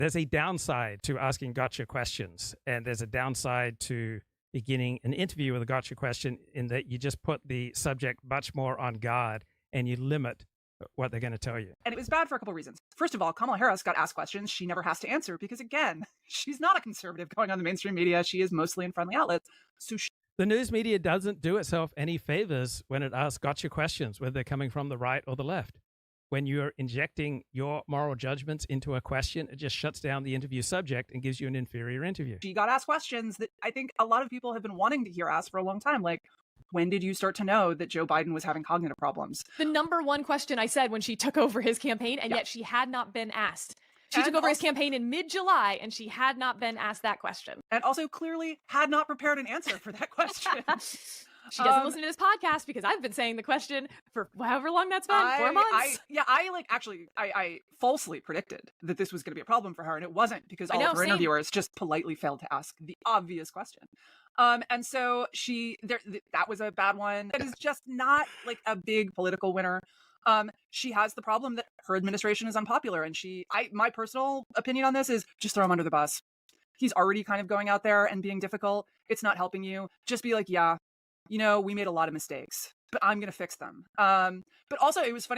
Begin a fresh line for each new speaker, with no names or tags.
There's a downside to asking gotcha questions, and there's a downside to beginning an interview with a gotcha question in that you just put the subject much more on guard and you limit what they're going to tell you.
And it was bad for a couple of reasons. First of all, Kamala Harris got asked questions she never has to answer because, again, she's not a conservative going on the mainstream media. She is mostly in friendly outlets. So
the news media doesn't do itself any favors when it asks gotcha questions, whether they're coming from the right or the left. When you're injecting your moral judgments into a question, it just shuts down the interview subject and gives you an inferior interview.
She got asked questions that I think a lot of people have been wanting to hear asked for a long time. Like, when did you start to know that Joe Biden was having cognitive problems?
The number one question I said when she took over his campaign, and yet she had not been asked. She took over his campaign in mid-July, and she had not been asked that question.
And also clearly had not prepared an answer for that question.
She doesn't listen to this podcast because I've been saying the question for however long that's been, 4 months.
I falsely predicted that this was going to be a problem for her, and it wasn't, because all of her interviewers just politely failed to ask the obvious question. And so that was a bad one. It is just not like a big political winner. She has the problem that her administration is unpopular, and my personal opinion on this is just throw him under the bus. He's already kind of going out there and being difficult. It's not helping you. Just be like, yeah, we made a lot of mistakes, but I'm going to fix them. But also it was funny.